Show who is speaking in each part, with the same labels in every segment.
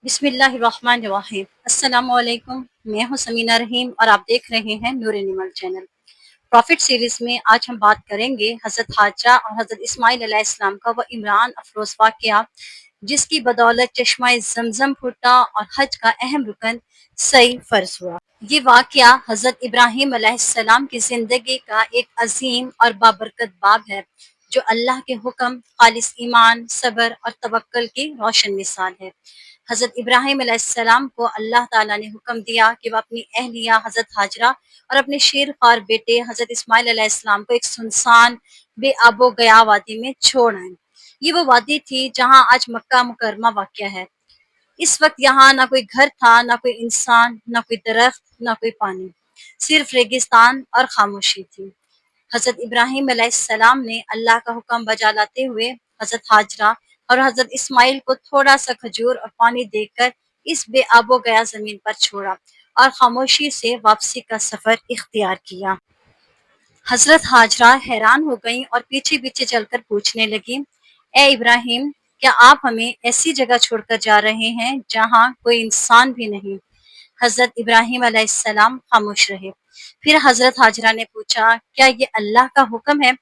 Speaker 1: बिस्मिल्लाहिर्रहमानिर्रहीम। अस्सलाम वालेकुम। मैं हूं समीना रहीम और आप देख रहे हैं नूर निमल चैनल। प्रॉफिट सीरीज में आज हम बात करेंगे हज़रत हाजरा और हज़रत इस्माइल अलैहिस्सलाम का वो इमरान अफरोज वाक़या, जिसकी बदौलत चश्मा जमजम फूटा और हज का अहम रुकन सही फर्ज हुआ। ये वाक़या हज़रत इब्राहीम अलैहिस्सलाम की ज़िंदगी का एक अजीम और बाबरकत बाब है, जो अल्लाह के हुक्म, खालिस ईमान, सब्र और तवक्कुल की रोशन मिसाल है। हज़रत इब्राहीम अलैहिस्सलाम को अल्लाह ताला ने हुक्म दिया कि वह अपनी अहलिया हज़रत हाजरा और अपने शेरख्वार बेटे हज़रत इस्माइल अलैहिस्सलाम को एक सुनसान बेआबो गया वादी में छोड़ आए। ये वो वादी थी जहाँ आज मक्का मुकरमा वाक़या है। इस वक्त यहाँ ना कोई घर था, ना कोई इंसान, ना कोई दरख्त, ना कोई पानी, सिर्फ रेगिस्तान और खामोशी थी। हज़रत इब्राहीम अलैहिस्सलाम ने अल्लाह का हुक्म बजा लाते हुए हज़रत हाजरा और हज़रत इस्माइल को थोड़ा सा खजूर और पानी देकर इस बेआबो गया ज़मीन पर छोड़ा और खामोशी से वापसी का सफ़र इख्तियार किया। हज़रत हाजरा हैरान हो गईं और पीछे पीछे चलकर पूछने लगी, ए इब्राहिम, क्या आप हमें ऐसी जगह छोड़कर जा रहे हैं जहाँ कोई इंसान भी नहीं? हज़रत इब्राहिम अलैहिस्सलाम खामोश रहे। फिर हज़रत हाजरा ने पूछा, क्या ये अल्लाह का हुक्म है?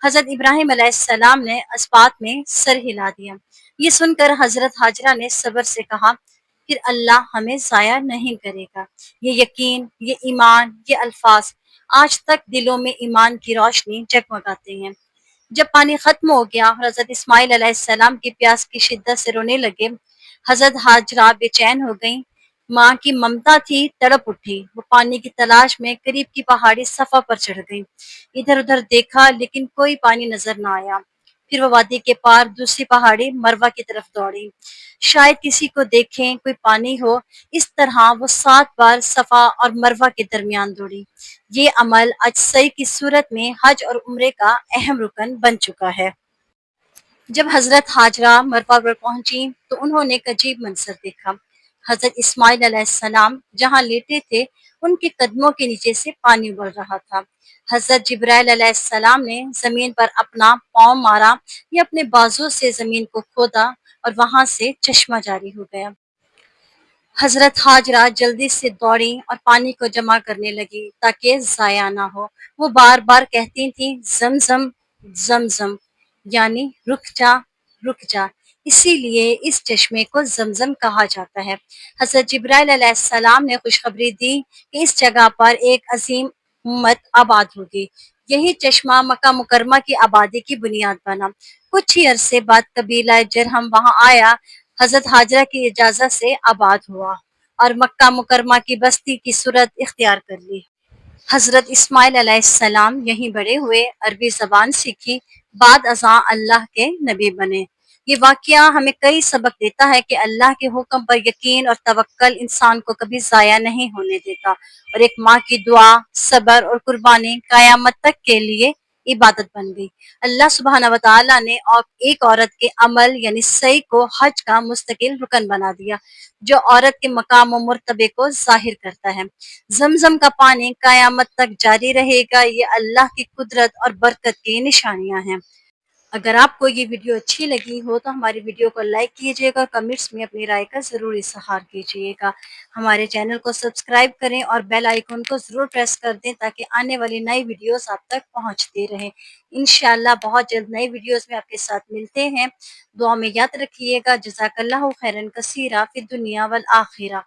Speaker 1: हज़रत इब्राहिम अलैहिस्सलाम ने इस बात में सर हिला दिया। ये सुनकर हज़रत हाजरा ने सब्र से कहा, फिर अल्लाह हमें ज़ाया नहीं करेगा। ये यकीन, ये ईमान, ये अल्फाज आज तक दिलों में ईमान की रोशनी जगमगाते हैं। जब पानी खत्म हो गया और हज़रत इस्माइल अलैहिस्सलाम की प्यास की शिद्दत से रोने लगे, हज़रत हाजरा बेचैन हो गईं। माँ की ममता थी तड़प उठी। वो पानी की तलाश में करीब की पहाड़ी सफ़ा पर चढ़ गई। इधर उधर देखा लेकिन कोई पानी नजर ना आया। फिर वो वादी के पार दूसरी पहाड़ी मरवा की तरफ दौड़ी, शायद किसी को देखें, कोई पानी हो। इस तरह वो 7 बार सफ़ा और मरवा के दरमियान दौड़ी। ये अमल आज सई की सूरत में हज और उम्रे का अहम रुकन बन चुका है। जब हज़रत हाजरा मरवा पर पहुंची तो उन्होंने एक अजीब मंजर देखा। हज़रत इस्माइल अलैहिस्सलाम जहां लेटे थे, उनके कदमों के नीचे से पानी उबल रहा था। हज़रत जिब्राइल अलैहिस्सलाम ने ज़मीन पर अपना पाँव मारा या अपने बाजू से ज़मीन को खोदा और वहां से चश्मा जारी हो गया। हज़रत हाजरा जल्दी से दौड़ी और पानी को जमा करने लगी ताकि ज़ाया ना हो। वो बार-बार कहती थीं, ज़मज़म, ज़मज़म, यानी रुक जा। इसीलिए इस चश्मे को ज़मज़म कहा जाता है। हज़रत जिब्राइल अलैहिस्सलाम ने खुशखबरी दी कि इस जगह पर एक अज़ीम उम्मत आबाद होगी। यही चश्मा मक्का मुकरमा की आबादी की बुनियाद बना। कुछ ही अरसे बाद कबीला जरहम वहां आया, हज़रत हाजरा की इजाज़त से आबाद हुआ और मक्का मुकरमा की बस्ती की सूरत इख्तियार कर ली। हज़रत इस्माइल अलैहिस्सलाम यहीं बड़े हुए, अरबी ज़बान सीखी, बाद अज़ां अल्लाह के नबी बने। ये वाक़या हमें कई सबक देता है कि अल्लाह के हुक्म पर यकीन और तवक्कल इंसान को कभी ज़ाया नहीं होने देता और एक माँ की दुआ, सब्र और कुर्बानी क़यामत तक के लिए इबादत बन गई। अल्लाह सुब्हानहू व तआला ने एक औरत के अमल यानी सई को हज का मुस्तकिल रुकन बना दिया, जो औरत के मकाम और मर्तबे को ज़ाहिर करता है। ज़मज़म का पानी क़यामत तक जारी रहेगा। ये अल्लाह की कुदरत और बरकत की निशानियाँ हैं। अगर आपको ये वीडियो अच्छी लगी हो तो हमारी वीडियो को लाइक कीजिएगा, कमेंट्स में अपनी राय का ज़रूर इज़हार कीजिएगा। हमारे चैनल को सब्सक्राइब करें और बेल आइकन को ज़रूर प्रेस कर दें ताकि आने वाली नई वीडियोस आप तक पहुंचती रहें। इंशाअल्लाह बहुत जल्द नई वीडियोस में आपके साथ मिलते हैं। दुआ में याद रखिएगा। जज़ाकल्लाहु खैरन कसीरा फ़िद दुनिया वल आखिरा।